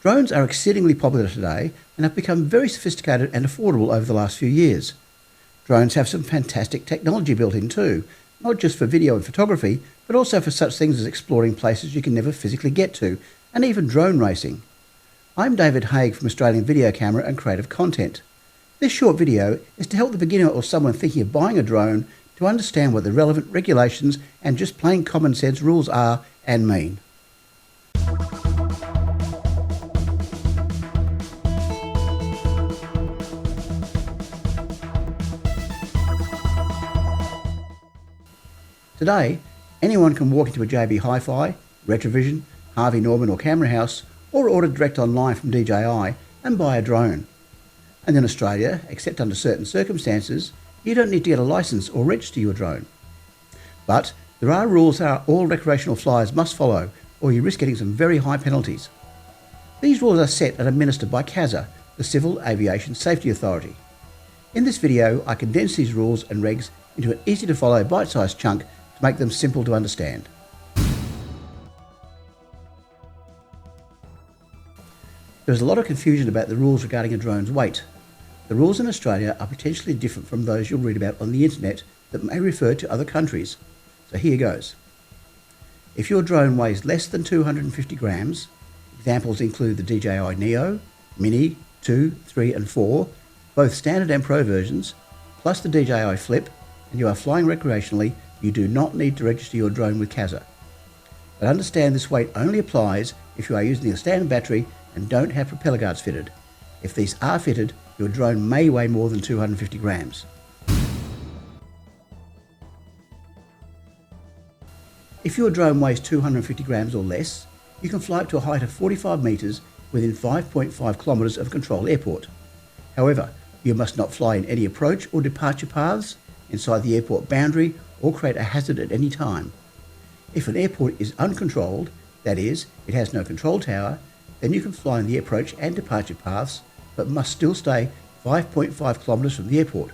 Drones are exceedingly popular today and have become very sophisticated and affordable over the last few years. Drones have some fantastic technology built in too, not just for video and photography, but also for such things as exploring places you can never physically get to, and even drone racing. I'm David Haig from Australian Video Camera and Creative Content. This short video is to help the beginner or someone thinking of buying a drone to understand what the relevant regulations and just plain common sense rules are and mean. Today, anyone can walk into a JB Hi-Fi, Retrovision, Harvey Norman or Camera House, or order direct online from DJI and buy a drone. And in Australia, except under certain circumstances, you don't need to get a licence or register your drone. But there are rules that all recreational flyers must follow, or you risk getting some very high penalties. These rules are set and administered by CASA, the Civil Aviation Safety Authority. In this video, I condense these rules and regs into an easy to follow bite-sized chunk to make them simple to understand. There is a lot of confusion about the rules regarding a drone's weight. The rules in Australia are potentially different from those you'll read about on the internet that may refer to other countries. So here goes. If your drone weighs less than 250 grams, examples include the DJI Neo, Mini, 2, 3 and 4, both standard and pro versions, plus the DJI Flip, and you are flying recreationally, you do not need to register your drone with CASA. But understand this weight only applies if you are using a standard battery and don't have propeller guards fitted. If these are fitted, your drone may weigh more than 250 grams. If your drone weighs 250 grams or less, you can fly up to a height of 45 metres within 5.5 kilometres of a controlled airport. However, you must not fly in any approach or departure paths, inside the airport boundary, or create a hazard at any time. If an airport is uncontrolled, that is, it has no control tower, then you can fly in the approach and departure paths, but must still stay 5.5 kilometres from the airport.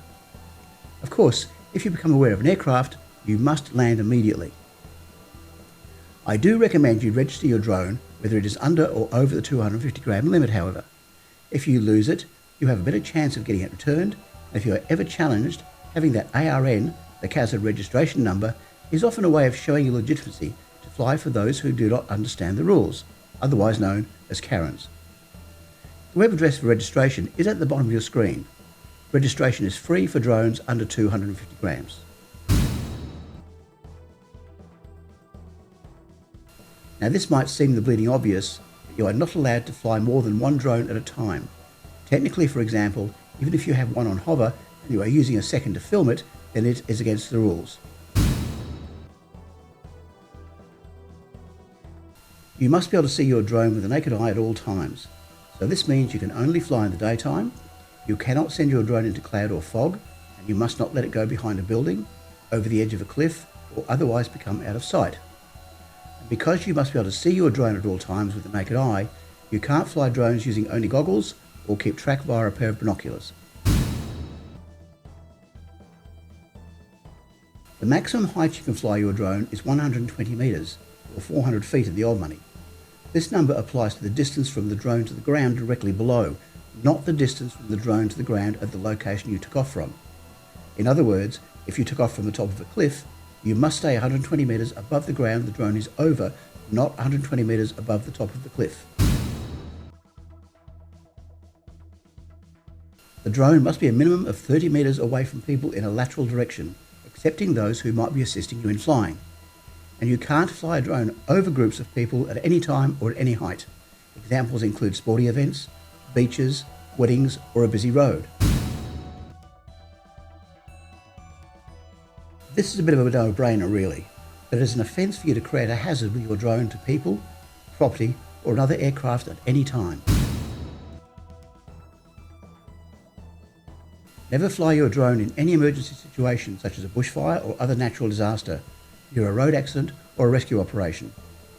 Of course, if you become aware of an aircraft, you must land immediately. I do recommend you register your drone whether it is under or over the 250 gram limit, however. If you lose it, you have a better chance of getting it returned, and if you are ever challenged, having that ARN, the CASA registration number, is often a way of showing your legitimacy to fly for those who do not understand the rules, otherwise known as Karens. The web address for registration is at the bottom of your screen. Registration is free for drones under 250 grams. Now this might seem the bleeding obvious, but you are not allowed to fly more than one drone at a time. Technically, for example, even if you have one on hover and you are using a second to film it, then it is against the rules. You must be able to see your drone with the naked eye at all times. So this means you can only fly in the daytime, you cannot send your drone into cloud or fog, and you must not let it go behind a building, over the edge of a cliff, or otherwise become out of sight. And because you must be able to see your drone at all times with the naked eye, you can't fly drones using only goggles or keep track via a pair of binoculars. The maximum height you can fly your drone is 120 metres, or 400 feet in the old money. This number applies to the distance from the drone to the ground directly below, not the distance from the drone to the ground at the location you took off from. In other words, if you took off from the top of a cliff, you must stay 120 metres above the ground the drone is over, not 120 metres above the top of the cliff. The drone must be a minimum of 30 metres away from people in a lateral direction, excepting those who might be assisting you in flying. And you can't fly a drone over groups of people at any time or at any height. Examples include sporting events, beaches, weddings, or a busy road. This is a bit of a no-brainer really, but it is an offence for you to create a hazard with your drone to people, property, or another aircraft at any time. Never fly your drone in any emergency situation such as a bushfire or other natural disaster, either a road accident or a rescue operation.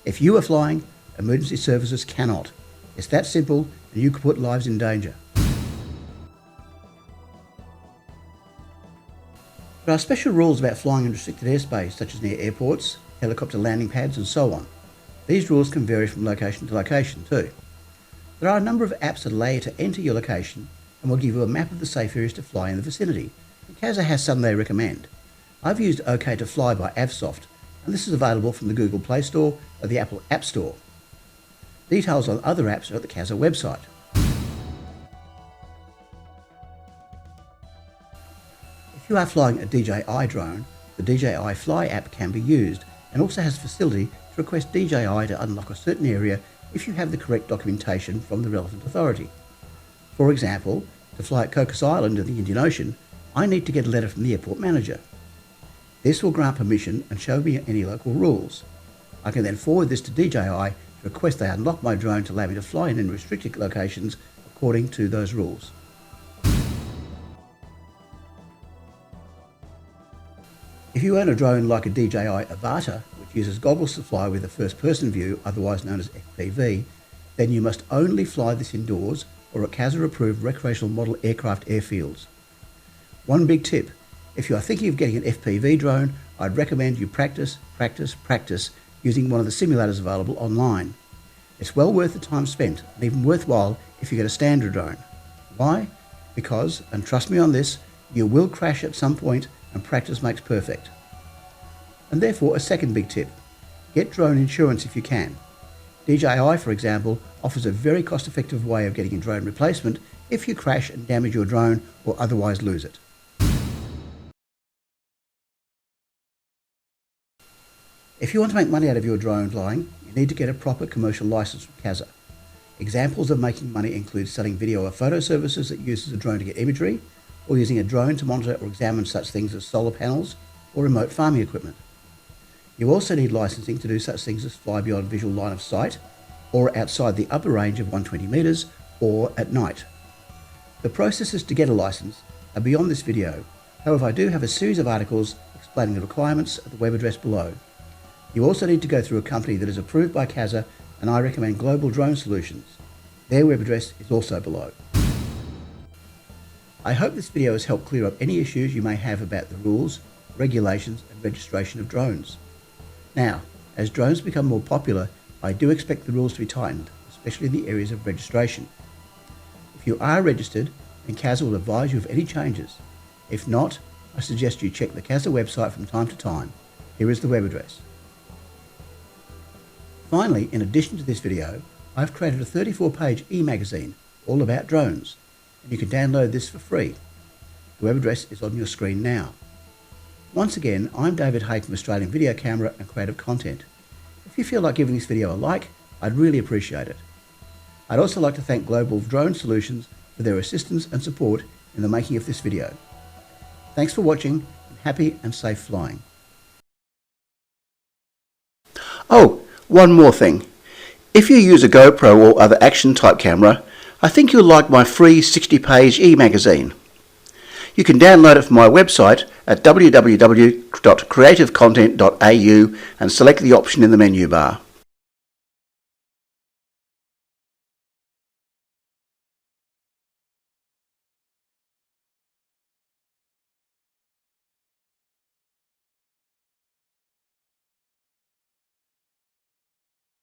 If you are flying, emergency services cannot. It's that simple, and you could put lives in danger. There are special rules about flying in restricted airspace such as near airports, helicopter landing pads and so on. These rules can vary from location to location too. There are a number of apps that allow you to enter your location and will give you a map of the safe areas to fly in the vicinity. And CASA has some they recommend. I've used OK to Fly by Avsoft, and this is available from the Google Play Store or the Apple App Store. Details on other apps are at the CASA website. If you are flying a DJI drone, the DJI Fly app can be used and also has a facility to request DJI to unlock a certain area if you have the correct documentation from the relevant authority. For example, to fly at Cocos Island in the Indian Ocean, I need to get a letter from the airport manager. This will grant permission and show me any local rules. I can then forward this to DJI to request they unlock my drone to allow me to fly in restricted locations according to those rules. If you own a drone like a DJI Avata, which uses goggles to fly with a first-person view, otherwise known as FPV, then you must only fly this indoors or at CASA-approved recreational model aircraft airfields. One big tip: if you are thinking of getting an FPV drone, I'd recommend you practice using one of the simulators available online. It's well worth the time spent, and even worthwhile if you get a standard drone. Why? Because, and trust me on this, you will crash at some point, and practice makes perfect. And therefore, a second big tip: get drone insurance if you can. DJI, for example, offers a very cost-effective way of getting a drone replacement if you crash and damage your drone or otherwise lose it. If you want to make money out of your drone flying, you need to get a proper commercial license from CASA. Examples of making money include selling video or photo services that uses a drone to get imagery, or using a drone to monitor or examine such things as solar panels or remote farming equipment. You also need licensing to do such things as fly beyond visual line of sight, or outside the upper range of 120 metres, or at night. The processes to get a license are beyond this video. However, I do have a series of articles explaining the requirements at the web address below. You also need to go through a company that is approved by CASA, and I recommend Global Drone Solutions. Their web address is also below. I hope this video has helped clear up any issues you may have about the rules, regulations and registration of drones. Now, as drones become more popular, I do expect the rules to be tightened, especially in the areas of registration. If you are registered, then CASA will advise you of any changes. If not, I suggest you check the CASA website from time to time. Here is the web address. Finally, in addition to this video, I've created a 34-page e-magazine all about drones, and you can download this for free. The web address is on your screen now. Once again, I'm David Hay from Australian Video Camera and Creative Content. If you feel like giving this video a like, I'd really appreciate it. I'd also like to thank Global Drone Solutions for their assistance and support in the making of this video. Thanks for watching, and happy and safe flying. Oh, one more thing. If you use a GoPro or other action type camera, I think you'll like my free 60-page e-magazine. You can download it from my website at www.creativecontent.au and select the option in the menu bar.